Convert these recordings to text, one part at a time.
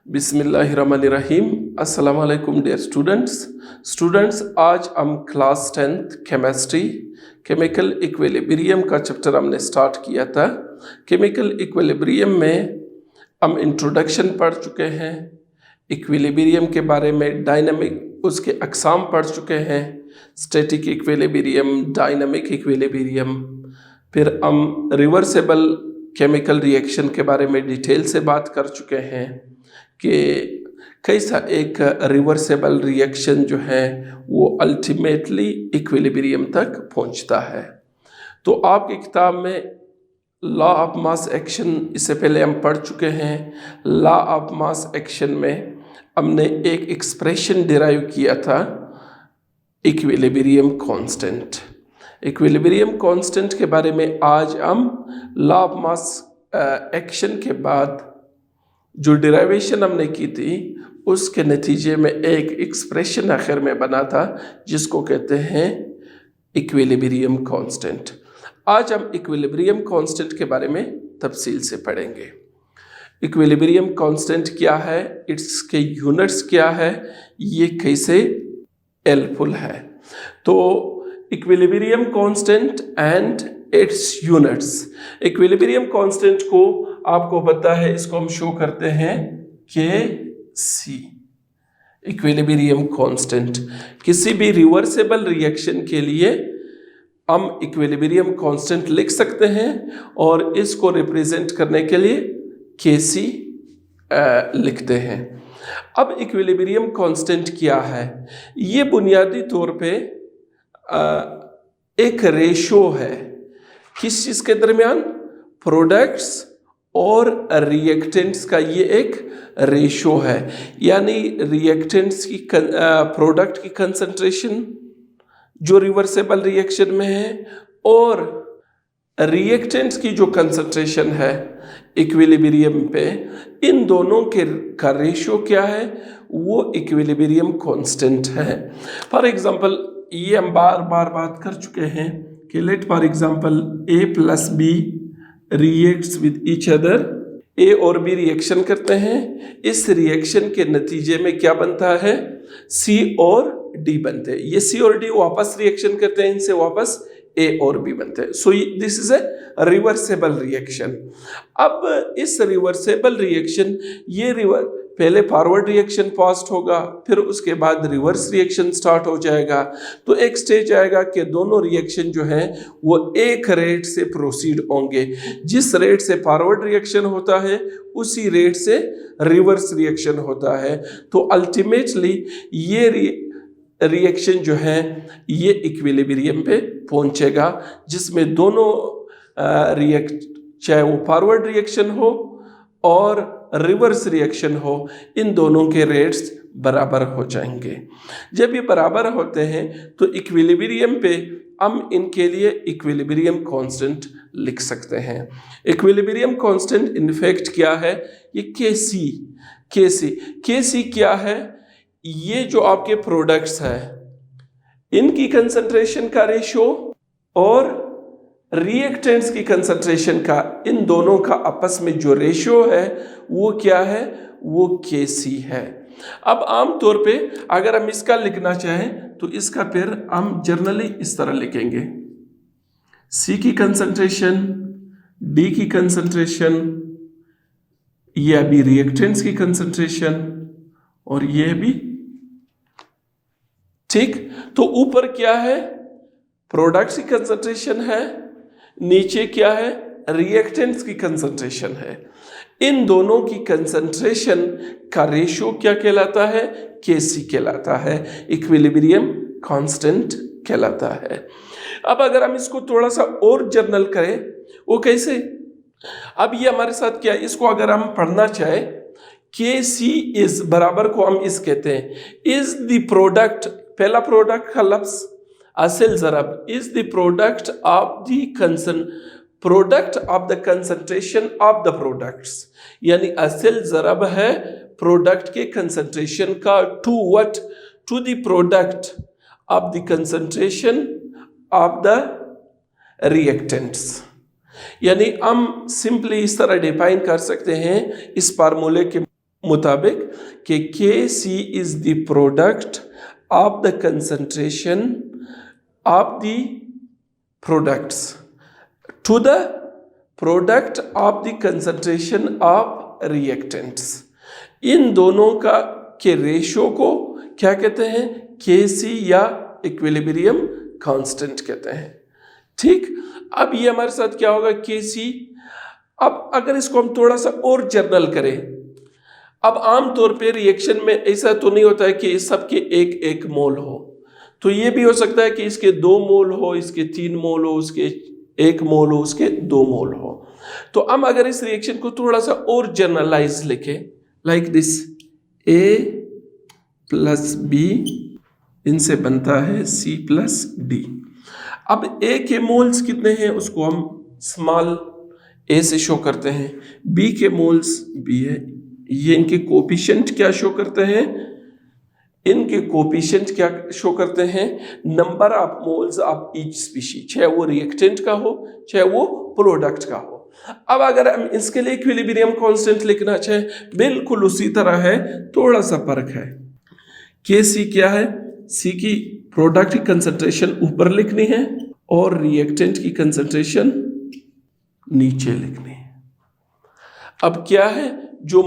बिस्मिल्लाहिर्रहमानिर्रहीम। अस्सलाम वालेकुम डियर स्टूडेंट्स आज हम class 10th chemistry chemical equilibrium का चैप्टर हमने स्टार्ट किया था। केमिकल इक्विलिब्रियम में हम इंट्रोडक्शन पढ़ चुके हैं, इक्विलिब्रियम के बारे में, डायनामिक उसके अक़साम पढ़ चुके हैं, स्टैटिक इक्विलिब्रियम, डायनामिक इक्विलिब्रियम। फिर हम रिवर्सिबल केमिकल रिएक्शन के बारे में डिटेल से बात कर चुके हैं कि कैसा एक रिवर्सिबल रिएक्शन जो है वो अल्टीमेटली इक्विलिब्रियम तक पहुंचता है। तो आपकी किताब में लॉ ऑफ मास एक्शन, इससे पहले हम पढ़ चुके हैं। लॉ ऑफ मास एक्शन में हमने एक एक्सप्रेशन डिराइव किया था, इक्विलिब्रियम कांस्टेंट। इक्विलिब्रियम कांस्टेंट के बारे में आज हम लॉ ऑफ मास एक्शन के बाद जो डिराइवेशन हमने की थी उसके नतीजे में एक एक्सप्रेशन आखिर में बना था जिसको कहते हैं इक्विलिब्रियम कांस्टेंट। आज हम इक्विलिब्रियम कांस्टेंट के बारे में तफसील से पढ़ेंगे। इक्विलिब्रियम कांस्टेंट क्या है, इसके यूनिट्स क्या है, ये कैसे हेल्पफुल है। तो equilibrium constant and it's units. Equilibrium constant को आपको पता है, इसको हम शो करते हैं Kc। इक्विलिब्रियम कांस्टेंट किसी भी रिवर्सिबल रिएक्शन के लिए हम इक्विलिब्रियम कांस्टेंट लिख सकते हैं और इसको रिप्रेजेंट करने के लिए Kc लिखते हैं। अब इक्विलिब्रियम कांस्टेंट क्या है? ये बुनियादी तौर पे एक रेशो है। किस चीज़ के दरमियान? प्रोडक्ट्स और रिएक्टेंट्स का ये एक रेशो है। यानी रिएक्टेंट्स की प्रोडक्ट की कंसंट्रेशन जो रिवर्सिबल रिएक्शन में है और रिएक्टेंट्स की जो कंसंट्रेशन है इक्विलिब्रियम पे, इन दोनों के का रेशो क्या है? वो इक्विलिब्रियम कांस्टेंट है। फॉर एग्जांपल, ये हम बार बार बात कर चुके हैं कि let for example A plus B reacts with each other. A और B रिएक्शन करते हैं, इस रिएक्शन के नतीजे में क्या बनता है? C और D बनते हैं। ये C और D वापस रिएक्शन करते हैं, इनसे वापस A और B बनते हैं। So this is a reversible reaction. अब इस रिवर्सिबल रिएक्शन, पहले फॉरवर्ड रिएक्शन पास्ट होगा, फिर उसके बाद रिवर्स रिएक्शन स्टार्ट हो जाएगा। तो एक स्टेज आएगा कि दोनों रिएक्शन जो है वो एक रेट से प्रोसीड होंगे। जिस रेट से फॉरवर्ड रिएक्शन होता है उसी रेट से रिवर्स रिएक्शन होता है। तो अल्टीमेटली ये रिएक्शन जो है ये इक्विलिब्रियम पे पहुंचेगा, जिसमें दोनों चाहे वो फॉरवर्ड रिएक्शन हो और रिवर्स रिएक्शन हो, इन दोनों के रेट्स बराबर हो जाएंगे। जब ये बराबर होते हैं तो इक्विलिब्रियम पे हम इनके लिए इक्विलिब्रियम कांस्टेंट लिख सकते हैं। इक्विलिब्रियम कांस्टेंट इनफैक्ट क्या है? ये Kc क्या है? ये जो आपके प्रोडक्ट्स हैं इनकी कंसंट्रेशन का रेशो और रिएक्टेंट्स की कंसंट्रेशन का, इन दोनों का आपस में जो रेशो है वो क्या है? वो Kc है। अब आम तौर पे अगर हम इसका लिखना चाहें तो इसका फिर हम जनरली इस तरह लिखेंगे, C की कंसंट्रेशन, D की कंसंट्रेशन, ये अभी रिएक्टेंट्स की कंसंट्रेशन और ये भी, ठीक। तो ऊपर क्या है? प्रोडक्ट्स की कंसंट्रेशन है, नीचे क्या है? रिएक्टेंट्स की कंसंट्रेशन है। इन दोनों की कंसंट्रेशन का रेशो क्या कहलाता है? Kc कहलाता है, इक्विलिब्रियम कांस्टेंट कहलाता है। अब अगर हम इसको थोड़ा सा और जर्नल करें, वो कैसे? अब ये हमारे साथ क्या है, इसको अगर हम पढ़ना चाहे, Kc इज बराबर को हम इस कहते हैं इज द प्रोडक्ट, पहला प्रोडक्ट का लफ्ज असल ज़रब, is the product of the concentration of the products. यानी असल ज़रब है प्रोडक्ट के कंसंट्रेशन का to what? To the product of the concentration of the reactants. यानी हम सिंपली इस तरह डिफाइन कर सकते हैं इस फार्मूले के मुताबिक कि K C is the product of the concentration of the products to the product of the concentration of reactants. इन दोनों का के रेशो को क्या कहते हैं? के सी या इक्विलिब्रियम कांस्टेंट कहते हैं। ठीक, अब ये हमारे साथ क्या होगा? के सी। अब अगर इसको हम थोड़ा सा और जनरल करें, अब आमतौर पे रिएक्शन में ऐसा तो नहीं होता है कि इस सबके एक एक मोल हो, तो ये भी हो सकता है कि इसके 2 मोल हो, इसके 3 मोल हो, उसके 1 मोल हो, उसके 2 मोल हो। तो हम अगर इस रिएक्शन को थोड़ा सा और जनरलाइज लिखें, like this, A plus B इनसे बनता है C प्लस D। अब A के मोल्स कितने हैं उसको हम स्मॉल a से शो करते हैं, B के मोल्स B है, ये इनके कोफिशिएंट क्या शो करते हैं? इनके कोफिशिएंट क्या शो करते हैं? Number of moles of each species, चाहे वो रिएक्टेंट का हो चाहे वो प्रोडक्ट का हो। अब अगर हम इसके लिए इक्विलिब्रियम कांस्टेंट लिखना चाहे, बिल्कुल उसी तरह है, थोड़ा सा फर्क है। के सी क्या है? सी की प्रोडक्ट की कंसंट्रेशन ऊपर लिखनी है और रिएक्टेंट की कंसंट्रेशन नीचे लिखनी है। अब क्या है? जो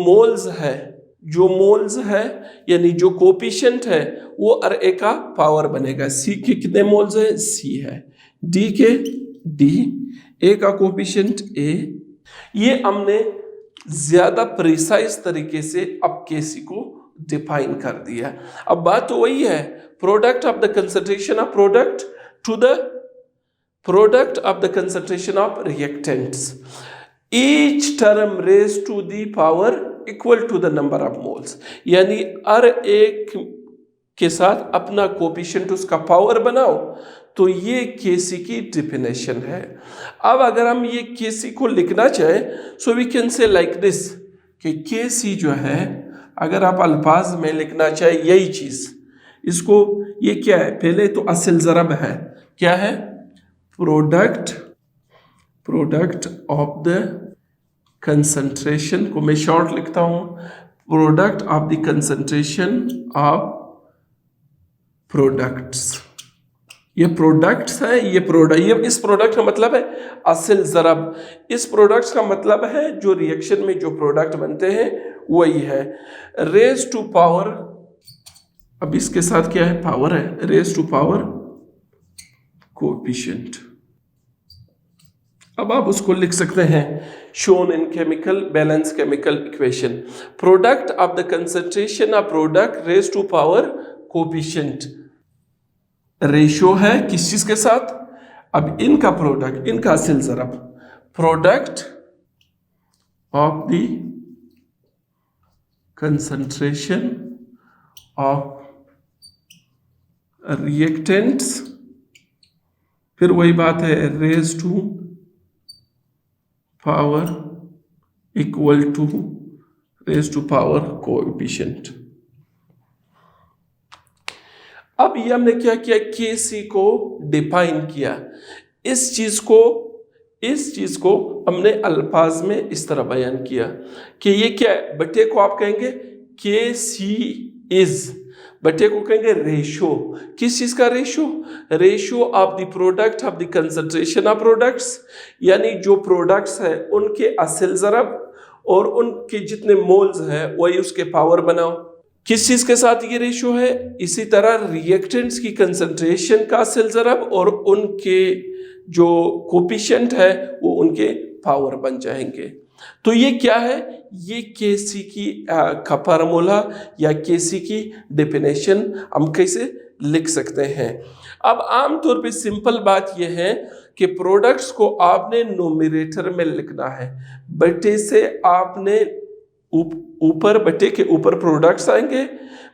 मोल्स है यानी जो कोफिशिएंट है वो अरे का पावर बनेगा। सी के कितने मोल्स है? सी है। डी के डी, ए का कोफिशिएंट ए। ये हमने ज्यादा प्रिसाइज तरीके से अब के सी को डिफाइन कर दिया। अब बात तो वही है, product of the concentration of product to the product of the concentration of reactants, each term raise to the power equal to the number of moles. यानी हर एक के साथ अपना कोफिशिएंट उसका पावर बनाओ, तो ये केसी की डेफिनेशन है। अब अगर हम ये केसी को लिखना चाहे, so we can say like this कि केसी जो है, अगर आप अल्फाज में लिखना चाहे यही चीज, इसको ये क्या है? पहले तो असल ज़रब है, क्या है? प्रोडक्ट ऑफ द कंसंट्रेशन को मैं शॉर्ट लिखता हूं, product of the concentration of products. ये प्रोडक्ट्स है, ये इस प्रोडक्ट का मतलब है असल ज़रब। इस प्रोडक्ट्स का मतलब है जो रिएक्शन में जो प्रोडक्ट बनते हैं वही है। रेज टू पावर, अब इसके साथ क्या है? पावर है, रेज टू पावर कोएफिशिएंट। अब आप उसको लिख सकते हैं shown in chemical balance chemical equation, product of the concentration of product raise to power coefficient. Ratio है किस चीज के साथ? अब इनका प्रोडक्ट, इनका असल ज़रब, product of the concentration of reactants, फिर वही बात है, raise to power equal to raise to power coefficient. अब ये हमने क्या किया? के सी को डिफाइन किया। इस चीज को हमने अल्फाज में इस तरह बयान किया कि ये क्या है? बटे को आप कहेंगे के सी इज, बटे को कहेंगे रेशो। किस चीज का ratio? Ratio of the product of the concentration of products, यानी जो प्रोडक्ट्स है उनके असल ज़रब और उनके जितने मोल्स है वही उसके पावर बनाओ। किस चीज के साथ ये रेशो है? इसी तरह रिएक्टेंट्स की कंसंट्रेशन का असल ज़रब और उनके जो कोफिशिएंट है वो उनके पावर बन जाएंगे। तो ये क्या है? ये केसी की का फार्मूला या केसी की डेफिनेशन हम कैसे लिख सकते हैं? अब आमतौर पे सिंपल बात यह है कि प्रोडक्ट्स को आपने नोमिनेटर में लिखना है, बटे से आपने ऊपर, बटे के ऊपर प्रोडक्ट्स आएंगे,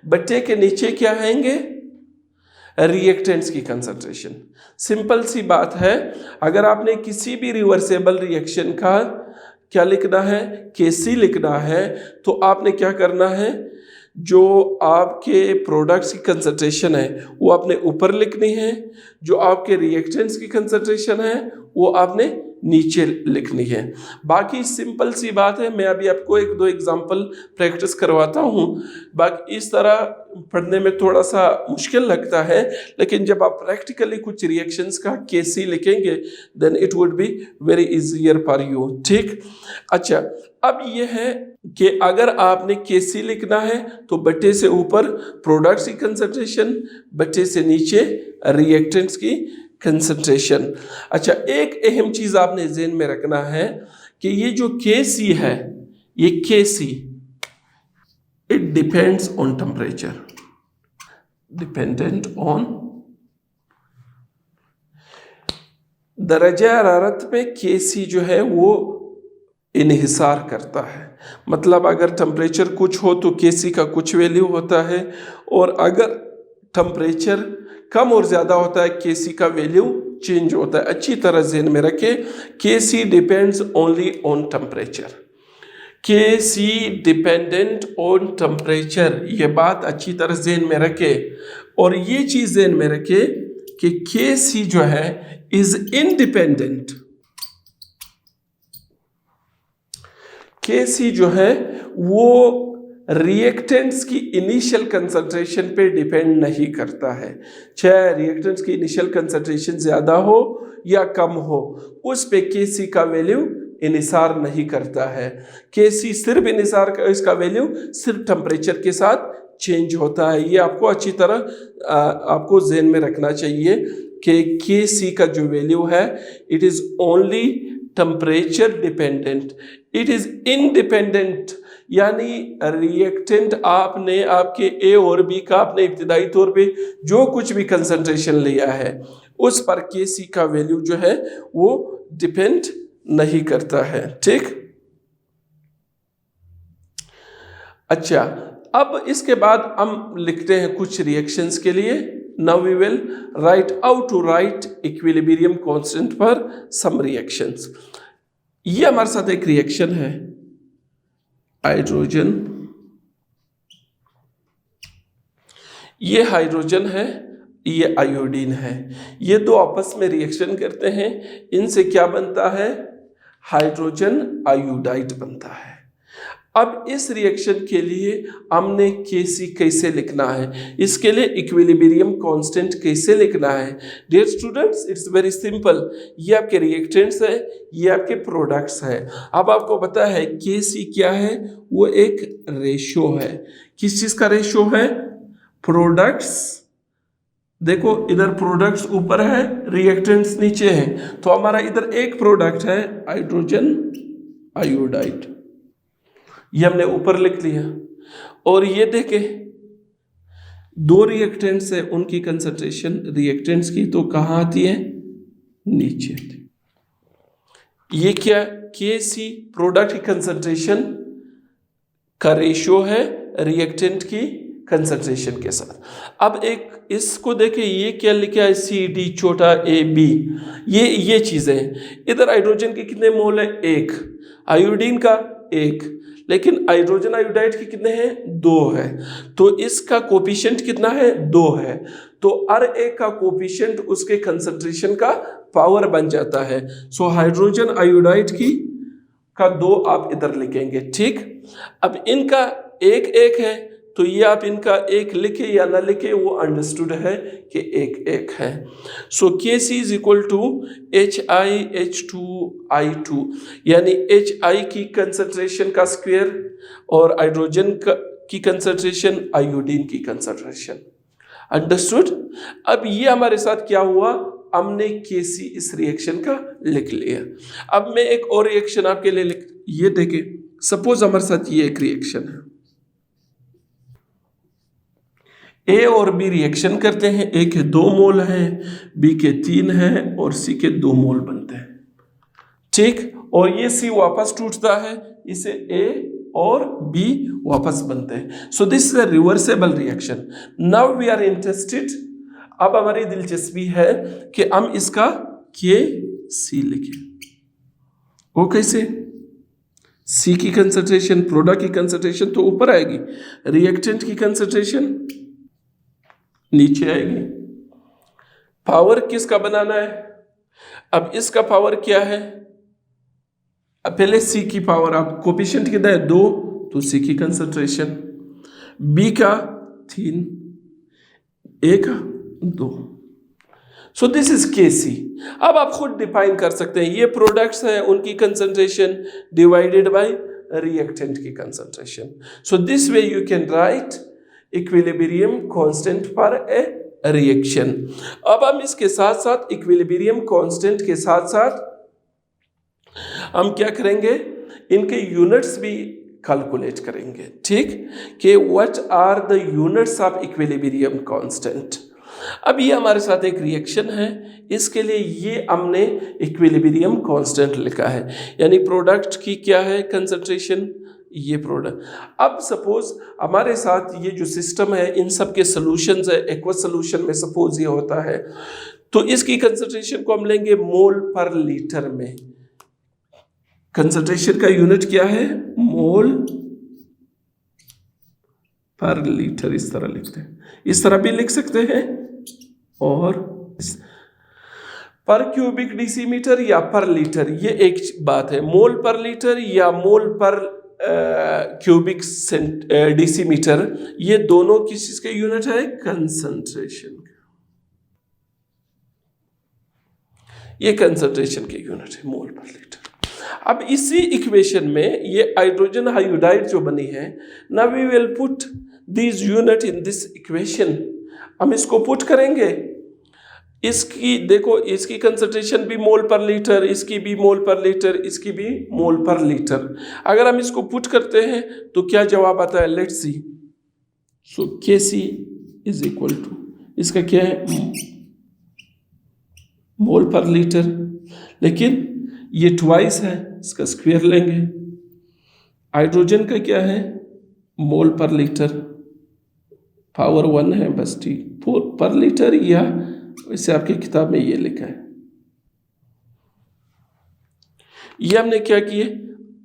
बटे के नीचे क्या आएंगे? रिएक्टेंट्स की कंसंट्रेशन। सिंपल सी बात है। अगर आपने किसी भी रिवर्सेबल रिएक्शन का क्या लिखना है? केसी लिखना है, तो आपने क्या करना है? जो आपके प्रोडक्ट्स की कंसंट्रेशन है वो आपने ऊपर लिखनी है, जो आपके रिएक्टेंट्स की कंसंट्रेशन है वो आपने नीचे लिखनी है। बाकी सिंपल सी बात है, मैं अभी आपको एक दो एग्जांपल प्रैक्टिस करवाता हूँ। बाकी इस तरह पढ़ने में थोड़ा सा मुश्किल लगता है, लेकिन जब आप प्रैक्टिकली कुछ रिएक्शंस का केसी लिखेंगे then it would be very easier for you. ठीक, अच्छा, अब ये है कि अगर आपने केसी लिखना है तो बट्टे से ऊपर प्रोडक्ट्स की कंसंट्रेशन, बट्टे से नीचे रिएक्टेंट्स की कंसंट्रेशन। अच्छा, एक अहम चीज आपने ज़हन में रखना है कि ये जो केसी है, ये KC it depends on temperature, dependent on दरजा हरारत पे केसी जो है वो इन्हिसार करता है। मतलब अगर टेम्परेचर कुछ हो तो केसी का कुछ वैल्यू होता है, और अगर टेम्परेचर कम और ज़्यादा होता है केसी का वैल्यू चेंज होता है। अच्छी तरह ज़हन में रखें, KC depends only on temperature, KC dependent on temperature, ये बात अच्छी तरह ज़हन में रखें। और ये चीज़ ज़हन में रखें कि केसी जो है इज इंडिपेंडेंट, केसी जो है वो रिएक्टेंट्स की इनिशियल कंसंट्रेशन पे डिपेंड नहीं करता है। चाहे रिएक्टेंट्स की इनिशियल कंसंट्रेशन ज़्यादा हो या कम हो, उस पे केसी का वैल्यू इनिसार नहीं करता है। केसी सिर्फ इनिसार का, इसका वैल्यू सिर्फ टेम्परेचर के साथ चेंज होता है। ये आपको अच्छी तरह आपको ज़हन में रखना चाहिए कि केसी का जो वैल्यू है it is only temperature dependent, it is independent. यानी रिएक्टेंट आपने आपके ए और बी का आपने इब्तिदाई तौर पे जो कुछ भी कंसंट्रेशन लिया है उस पर केसी का वैल्यू जो है वो डिपेंड नहीं करता है। ठीक, अच्छा, अब इसके बाद हम लिखते हैं कुछ रिएक्शंस के लिए। Now we will write how to write equilibrium constant for some reactions. ये हमारे साथ एक रिएक्शन है, हाइड्रोजन, ये हाइड्रोजन है, ये आयोडीन है, ये दो आपस में रिएक्शन करते हैं, इनसे क्या बनता है, हाइड्रोजन आयोडाइड बनता है। अब इस रिएक्शन के लिए हमने केसी कैसे लिखना है, इसके लिए इक्विलिब्रियम कांस्टेंट कैसे लिखना है। Dear students, it's very simple. ये आपके रिएक्टेंट्स है, ये आपके प्रोडक्ट्स है। अब आपको पता है केसी क्या है, वो एक रेशो है। किस चीज का रेशो है, प्रोडक्ट्स, देखो इधर प्रोडक्ट्स ऊपर है, रिएक्टेंट्स नीचे हैं, तो हमारा इधर एक प्रोडक्ट है हाइड्रोजन आयोडाइड, ये हमने ऊपर लिख लिया। और ये देखे दो रिएक्टेंट्स है, उनकी कंसंट्रेशन रिएक्टेंट्स की तो कहाँ आती है, नीचे आती। ये क्या, केसी प्रोडक्ट की कंसंट्रेशन का रेशियो है रिएक्टेंट की कंसंट्रेशन के साथ। अब एक इसको देखे, ये क्या लिखा है, सी डी छोटा ए बी, ये चीजें हैं। इधर हाइड्रोजन के कितने मोल है, एक, आयोडीन का एक, लेकिन हाइड्रोजन आयोडाइड के कितने हैं, दो है, तो इसका कोफिशिएंट कितना है, दो है। तो हर एक का कोफिशिएंट उसके कंसंट्रेशन का पावर बन जाता है। सो हाइड्रोजन आयोडाइड की का दो आप इधर लिखेंगे। ठीक, अब इनका एक एक है, तो ये आप इनका एक लिखे या ना लिखे वो अंडरस्टूड है कि एक एक है। सो केसी इज इक्वल टू HiH2I2, यानी HI की कंसंट्रेशन का स्क्वायर और हाइड्रोजन की कंसंट्रेशन, आयोडीन की कंसंट्रेशन। अंडरस्टूड। अब ये हमारे साथ क्या हुआ, हमने केसी इस रिएक्शन का लिख लिया। अब मैं एक और रिएक्शन आपके लिए लिख, ये देखें, सपोज हमारे साथ ये एक रिएक्शन है, ए और बी रिएक्शन करते हैं, ए के 2 मोल हैं, बी के 3 हैं और सी के 2 मोल बनते हैं। ठीक, और ये सी वापस टूटता है, इसे ए और बी वापस बनते हैं। So this is a reversible reaction. Now we are interested, अब हमारी दिलचस्पी है कि हम इसका के सी लिखें। वो कैसे, सी की कंसंट्रेशन, प्रोडक्ट की कंसंट्रेशन तो ऊपर आएगी, रिएक्टेंट की कंसंट्रेशन नीचे आएगी। पावर किसका बनाना है, अब इसका पावर क्या है, अब पहले C की पावर, आप कोफिशिएंट कितना है 2, तो C की कंसंट्रेशन, B का 3, A का 2। सो दिस इज Kc। अब आप खुद डिफाइन कर सकते हैं, ये प्रोडक्ट्स हैं, उनकी कंसंट्रेशन डिवाइडेड बाय रिएक्टेंट की concentration. So this way you can write equilibrium constant for a reaction. अब हम इसके साथ साथ इक्विलिब्रियम कांस्टेंट के साथ साथ हम क्या करेंगे, इनके यूनिट्स भी कैलकुलेट करेंगे, ठीक, कि what are the units of equilibrium constant. अब ये हमारे साथ एक रिएक्शन है, इसके लिए ये हमने इक्विलिब्रियम कांस्टेंट लिखा है, यानी प्रोडक्ट की क्या है कंसंट्रेशन, ये प्रोडक्ट। अब सपोज हमारे साथ ये जो सिस्टम है, इन सब के सॉल्यूशंस है, एक्वस सॉल्यूशन में सपोज ये होता है, तो इसकी कंसंट्रेशन को हम लेंगे मोल पर लीटर में। कंसंट्रेशन का यूनिट क्या है, मोल पर लीटर, इस तरह लिखते हैं, इस तरह भी लिख सकते हैं, और पर क्यूबिक डेसीमीटर या पर लीटर, ये एक बात है, मोल पर लीटर या मोल पर क्यूबिक डेसीमीटर, ये दोनों किस चीज के यूनिट है, कंसंट्रेशन। ये कंसंट्रेशन के यूनिट है मोल पर लीटर। अब इसी इक्वेशन में ये हाइड्रोजन आयोडाइड जो बनी है, now we will put this unit in this equation, हम इसको पुट करेंगे। इसकी देखो, इसकी कंसंट्रेशन भी मोल पर लीटर, इसकी भी मोल पर लीटर, इसकी भी मोल पर लीटर। अगर हम इसको पुट करते हैं तो क्या जवाब आता है, let's see. So Kc is equal to, इसका क्या है, मोल पर लीटर, लेकिन ये ट्वाइस है, इसका स्क्वायर लेंगे। हाइड्रोजन का क्या है, मोल पर लीटर, पावर 1 है बस, ठीक, पर लीटर, या वैसे आपकी किताब में ये लिखा है। ये हमने क्या किए,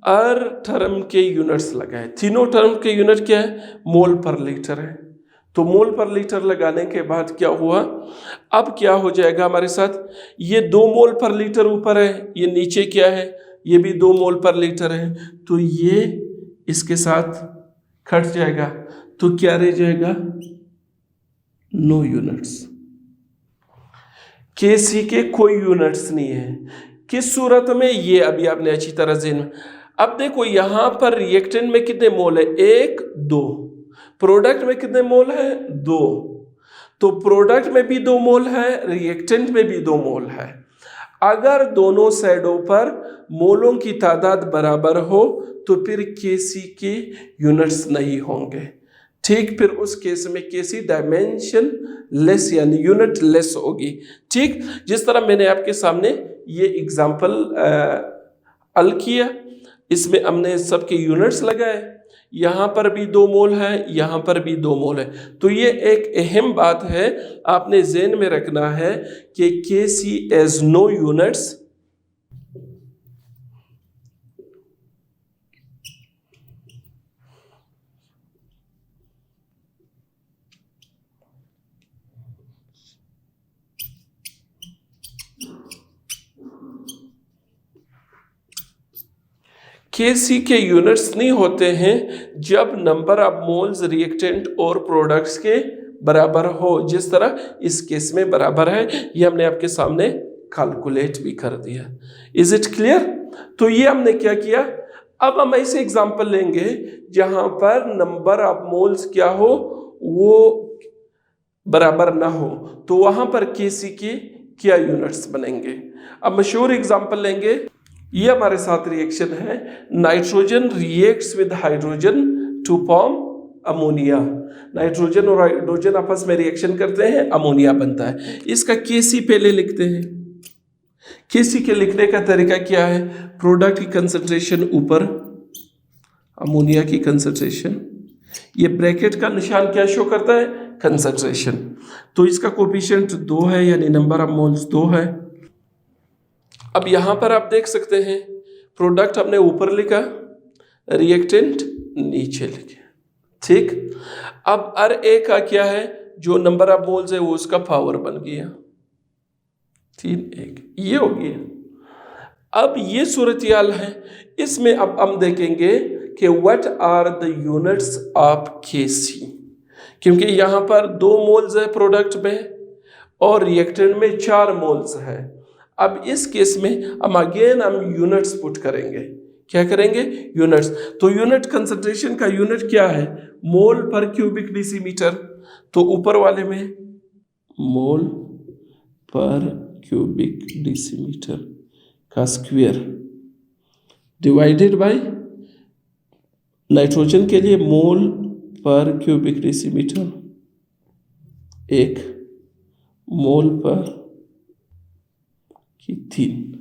हर टर्म के यूनिट्स लगाए, तीनों टर्म के यूनिट क्या है, मोल पर लीटर है। तो मोल पर लीटर लगाने के बाद क्या हुआ, अब क्या हो जाएगा हमारे साथ, ये 2 मोल पर लीटर ऊपर है, ये नीचे क्या है, ये भी 2 मोल पर लीटर है, तो ये इसके साथ कट जाएगा, तो क्या रह जाएगा, नो यूनिट्स। Kc के कोई यूनिट्स नहीं है। किस सूरत में, ये अभी आपने अच्छी तरह से, अब देखो यहां पर रिएक्टेंट में कितने मोल है, 1, 2, प्रोडक्ट में कितने मोल है, 2, तो प्रोडक्ट में भी 2 मोल है, रिएक्टेंट में भी 2 मोल है। अगर दोनों साइडों पर मोलों की तादाद बराबर हो तो फिर Kc के यूनिट्स नहीं होंगे, ठीक, फिर उस केस में Kc डायमेंशन लेस यानी यूनिट लेस होगी, ठीक। जिस तरह मैंने आपके सामने ये एग्जाम्पल हल किया, इसमें हमने सबके यूनिट्स लगाए, यहाँ पर भी 2 मोल है, यहाँ पर भी 2 मोल है, तो ये एक अहम बात है, आपने ज़हन में रखना है कि Kc has no units, Kc के यूनिट्स नहीं होते हैं जब नंबर ऑफ मोल्स रिएक्टेंट और प्रोडक्ट्स के बराबर हो, जिस तरह इस केस में बराबर है, ये हमने आपके सामने कैलकुलेट भी कर दिया। Is it clear? तो ये हमने क्या किया, अब हम ऐसे एग्जांपल लेंगे जहां पर नंबर ऑफ मोल्स क्या हो, वो बराबर ना हो, तो वहां पर Kc के क्या यूनिट्स बनेंगे। अब मशहूर एग्जांपल लेंगे, ये हमारे साथ रिएक्शन है, nitrogen reacts with hydrogen to form ammonia. Nitrogen और हाइड्रोजन आपस में रिएक्शन करते हैं, अमोनिया बनता है। इसका Kc पहले लिखते हैं। Kc के लिखने का तरीका क्या है, प्रोडक्ट की कंसंट्रेशन ऊपर, अमोनिया की कंसंट्रेशन, ये ब्रैकेट का निशान क्या शो करता है, कंसंट्रेशन, तो इसका कोफिशिएंट 2 है, यानी नंबर ऑफ मोल्स 2 है। अब यहां पर आप देख सकते हैं, प्रोडक्ट हमने ऊपर लिखा, रिएक्टेंट नीचे लिखे, ठीक। अब हर एक का क्या है, जो नंबर ऑफ मोल्स है वो उसका पावर बन गया, 3 1, ये हो गया। अब ये सूरत-ए-हाल है, इसमें अब हम देखेंगे कि what are the units of Kc, क्योंकि यहाँ पर 2 मोल्स है प्रोडक्ट में और रिएक्टेंट में 4 मोल्स है। अब इस केस में हम यूनिट्स पुट करेंगे। क्या करेंगे? यूनिट्स। तो यूनिट कंसंट्रेशन का यूनिट क्या है? मोल पर क्यूबिक डेसीमीटर। तो ऊपर वाले में मोल पर क्यूबिक डेसीमीटर का स्क्वायर डिवाइडेड बाय नाइट्रोजन के लिए मोल पर क्यूबिक डेसीमीटर, 1 मोल पर की 3।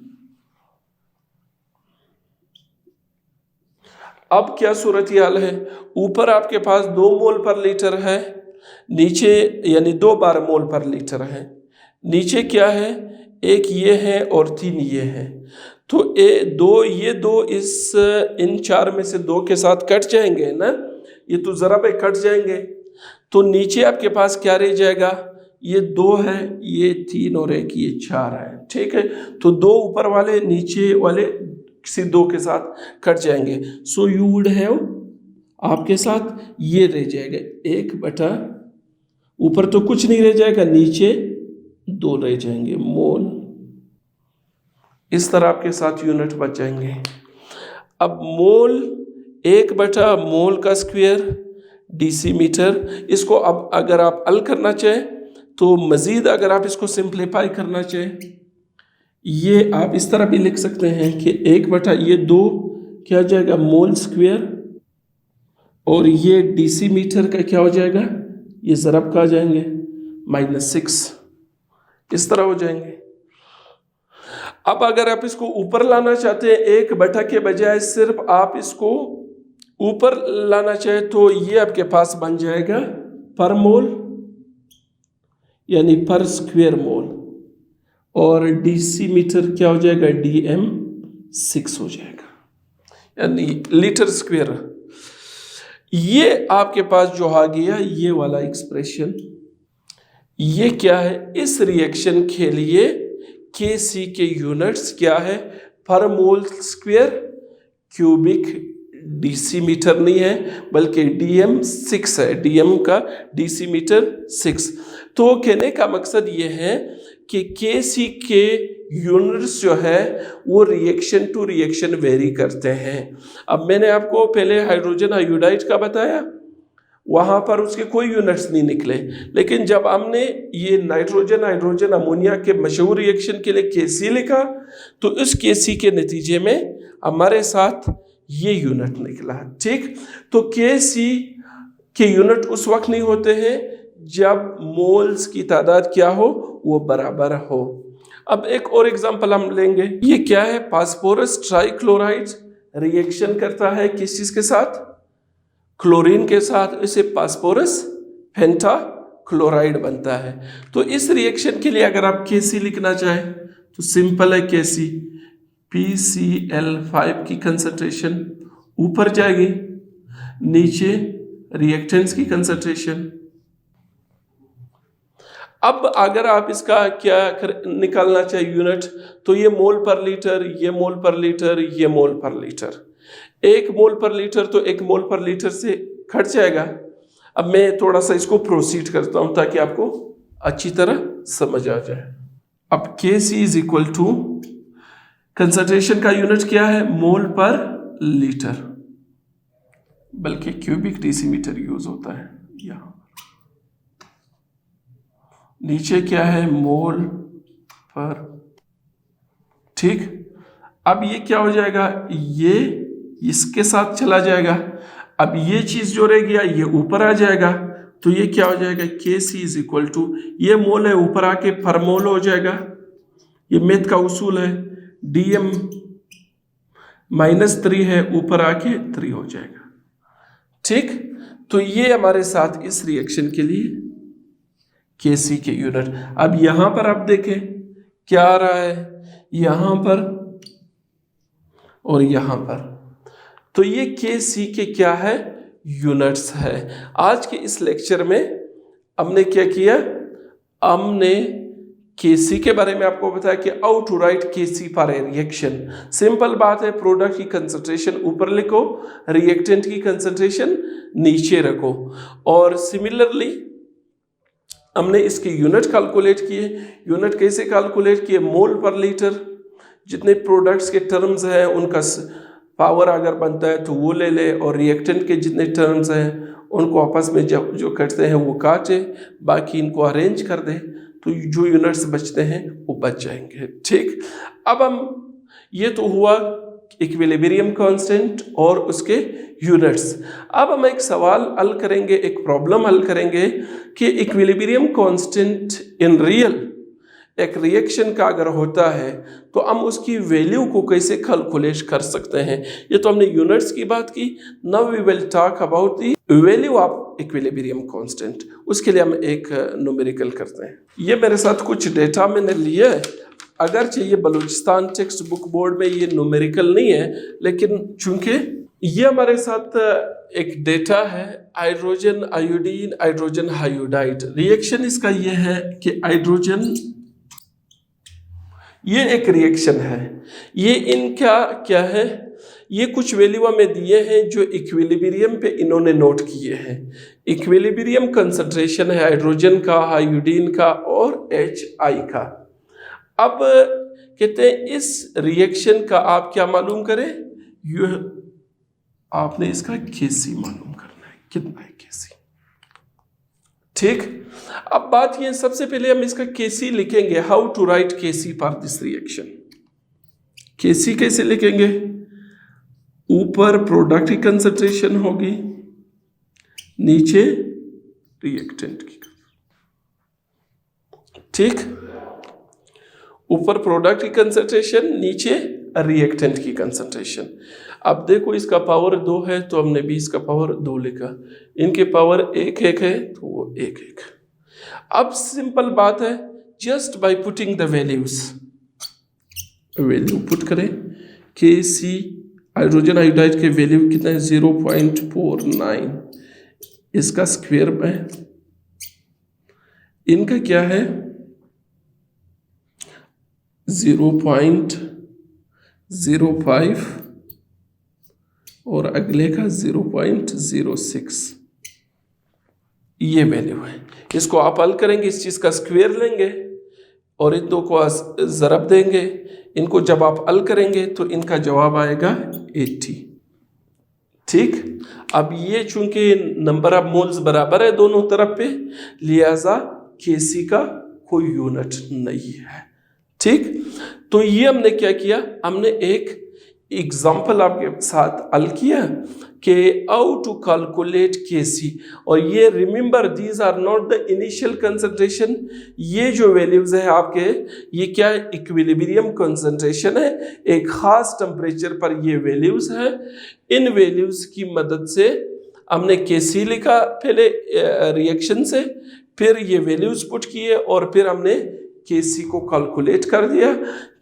अब क्या सूरत-ए-हाल है? ऊपर आपके पास 2 मोल पर लीटर है, नीचे यानी 2 बार मोल पर लीटर है। नीचे क्या है? 1 ये है और 3 ये है। तो ये दो इन 4 में से 2 के साथ कट जाएंगे ना, ये तो जरा पे कट जाएंगे। तो नीचे आपके पास क्या रह जाएगा? ये 2 है, ये 3 और 1 ये 4 है। ठीक है, तो 2 ऊपर वाले नीचे वाले किसी 2 के साथ कट जाएंगे। सो यू वुड हैव, आपके साथ ये रह जाएगा 1 बटा, ऊपर तो कुछ नहीं रह जाएगा, नीचे 2 रह जाएंगे मोल। इस तरह आपके साथ यूनिट बच जाएंगे। अब मोल 1 बटा मोल का स्क्वायर डेसीमीटर, इसको अब अगर आप हल करना चाहें तो मज़ीद अगर आप इसको सिंप्लीफाई करना चाहें, ये आप इस तरह भी लिख सकते हैं कि 1 बटा ये 2 क्या हो जाएगा? मोल स्क्वायर, और ये डेसीमीटर का क्या हो जाएगा? ये ज़रब का आ जाएंगे -6, इस तरह हो जाएंगे। अब अगर आप इसको ऊपर लाना चाहते हैं, 1 बटा के बजाय सिर्फ आप इसको ऊपर लाना चाहे तो ये आपके पास बन जाएगा पर मोल यानी पर स्क्वायर मोल, और डेसीमीटर क्या हो जाएगा? dm6 हो जाएगा, यानी लीटर स्क्वायर। ये आपके पास जो आ गया ये वाला एक्सप्रेशन, ये क्या है? इस रिएक्शन के लिए Kc के यूनिट्स क्या है? पर मोल स्क्वायर, क्यूबिक डेसीमीटर नहीं है बल्कि dm6 है, dm का डेसीमीटर 6। तो कहने का मकसद ये है कि Kc के यूनिट्स जो है वो रिएक्शन टू रिएक्शन वेरी करते हैं। अब मैंने आपको पहले हाइड्रोजन आयोडाइड का बताया, वहाँ पर उसके कोई यूनिट्स नहीं निकले, लेकिन जब हमने ये नाइट्रोजन हाइड्रोजन अमोनिया के मशहूर रिएक्शन के लिए Kc लिखा तो इस Kc के नतीजे में हमारे साथ ये यूनिट निकला। ठीक, तो Kc के यूनिट उस वक्त नहीं होते हैं जब मोल्स की तादाद क्या हो? वो बराबर हो। अब एक और एग्जांपल हम लेंगे। ये क्या है? फास्फोरस ट्राइक्लोराइड रिएक्शन करता है किस चीज के साथ? क्लोरीन के साथ, इसे फास्फोरस पेंटाक्लोराइड बनता है। तो इस रिएक्शन के लिए अगर आप Kc लिखना चाहें तो सिंपल है, Kc PCl5 की कंसंट्रेशन ऊपर जाएगी, नीचे रिएक्टेंट्स की कंसंट्रेशन। अब अगर आप इसका क्या निकालना चाहिए यूनिट, तो ये मोल पर लीटर, ये मोल पर लीटर, ये मोल पर लीटर। 1 मोल पर लीटर तो 1 मोल पर लीटर से घट जाएगा। अब मैं थोड़ा सा इसको प्रोसीड करता हूं ताकि आपको अच्छी तरह समझ आ जाए। अब Kc is equal to, concentration का यूनिट क्या है? मोल पर लीटर, बल्कि क्यूबिक डेसीमीटर यूज होता है यहाँ। नीचे क्या है? मोल पर। ठीक, अब ये क्या हो जाएगा? ये इसके साथ चला जाएगा। अब ये चीज जो रह गया ये ऊपर आ जाएगा, तो ये क्या हो जाएगा? Kc इज इक्वल टू, ये मोल है ऊपर आके पर मोल हो जाएगा। ये मैथ का उसूल है, dm -3 है, ऊपर आके 3 हो जाएगा। ठीक, तो ये हमारे साथ इस रिएक्शन के लिए Kc के यूनिट। अब यहां पर आप देखें क्या आ रहा है, यहां पर और यहां पर, तो ये Kc के क्या है? यूनिट्स है। आज के इस लेक्चर में हमने क्या किया? हमने केसी के बारे में आपको बताया कि how to write KC for a reaction. Simple बात है, प्रोडक्ट की कंसंट्रेशन ऊपर लिखो, रिएक्टेंट की कंसंट्रेशन नीचे रखो। और सिमिलरली हमने इसके यूनिट कैलकुलेट किए। यूनिट कैसे कैलकुलेट किए? मोल पर लीटर। जितने प्रोडक्ट्स के टर्म्स हैं उनका पावर अगर बनता है तो वो ले ले, और रिएक्टेंट के जितने टर्म्स हैं उनको आपस में जो करते हैं वो काटे, बाकी इनको अरेंज कर दे, तो जो यूनिट्स बचते हैं वो बच जाएंगे। ठीक, अब हम ये तो हुआ इक्विलिब्रियम कांस्टेंट और उसके यूनिट्स। अब हम एक सवाल हल करेंगे, एक प्रॉब्लम हल करेंगे कि इक्विलिब्रियम कांस्टेंट इन रियल एक रिएक्शन का अगर होता है तो हम उसकी वैल्यू को कैसे कैलकुलेट कर सकते हैं। ये तो हमने यूनिट्स की बात की। Now we will talk about the value of equilibrium constant. उसके लिए हम एक न्यूमेरिकल करते हैं। ये मेरे साथ कुछ डेटा मैंने लिए, अगर चाहिए बलूचिस्तान टेक्स्ट बुक बोर्ड में ये न्यूमेरिकल नहीं है, लेकिन चूंकि ये हमारे साथ एक डेटा है hydrogen iodine hydrogen hydride. Reaction इसका ये है कि हाइड्रोजन, ये एक रिएक्शन है, ये इनका क्या है, ये कुछ वैल्यू में दिए हैं जो इक्विलिब्रियम पे इन्होंने नोट किए हैं। इक्विलिब्रियम कंसंट्रेशन है हाइड्रोजन का, आयोडीन का और HI का। अब कहते हैं इस रिएक्शन का आप क्या मालूम करें, आपने इसका केसी मालूम करना है, कितना है केसी। ठीक, अब बात ये, सबसे पहले हम इसका केसी लिखेंगे। How to write KC for this reaction. KC कैसे लिखेंगे? ऊपर प्रोडक्ट की कंसंट्रेशन होगी, नीचे रिएक्टेंट की। ठीक, ऊपर प्रोडक्ट की कंसंट्रेशन, नीचे रिएक्टेंट की कंसंट्रेशन। अब देखो इसका पावर 2 है तो हमने भी इसका पावर 2 लिखा, इनके पावर 1 है तो वो 1 अब सिंपल बात है, just by putting the values, value put करें। के सी हाइड्रोजन आयोडाइड के वैल्यू कितना है? 0.49। इसका स्क्वायर में इनका क्या है? 0.05 और अगले का 0.06। ये वैल्यू है। इसको आप हल करेंगे, इस चीज का स्क्वायर लेंगे और इन दो को ज़रब देंगे। इनको जब आप हल करेंगे तो इनका जवाब आएगा 80। ठीक, अब ये चूंकि नंबर ऑफ मोल्स बराबर है दोनों तरफ पे, लिहाजा केसी का कोई यूनिट नहीं है। ठीक, तो ये हमने क्या किया, हमने एक एग्जाम्पल आपके साथ हल किया कि हाउ टू कैलकुलेट केसी। और ये remember, these are not the initial concentration. ये जो वैल्यूज है आपके, ये क्या है? इक्विलिब्रियम कंसंट्रेशन है, एक खास टेम्परेचर पर ये वैल्यूज है। इन वैल्यूज की मदद से हमने केसी लिखा पहले रिएक्शन से, फिर ये वैल्यूज पुट किए और फिर हमने केसी को कैलकुलेट कर दिया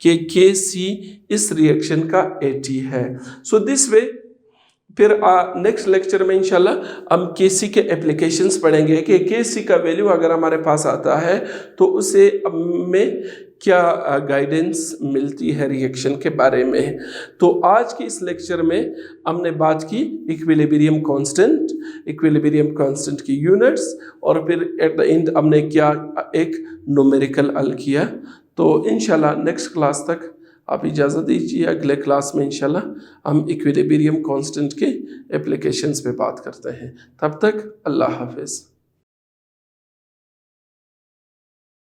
कि केसी इस रिएक्शन का 80 है। सो दिस वे फिर नेक्स्ट लेक्चर में इंशाल्लाह हम केसी के एप्लीकेशंस पढ़ेंगे कि केसी का वैल्यू अगर हमारे पास आता है तो उसे में क्या गाइडेंस मिलती है रिएक्शन के बारे में। तो आज की इस लेक्चर में हमने बात की इक्विलिब्रियम कांस्टेंट की यूनिट्स, और फिर एट द एंड हमने क्या एक न्यूमेरिकल हल किया। तो इंशाल्लाह नेक्स्ट क्लास तक आप इजाज़त दीजिए, अगले क्लास में इंशाल्लाह हम इक्विलिब्रियम कांस्टेंट के एप्लीकेशंस पे बात करते हैं। तब तक अल्लाह हाफिज़।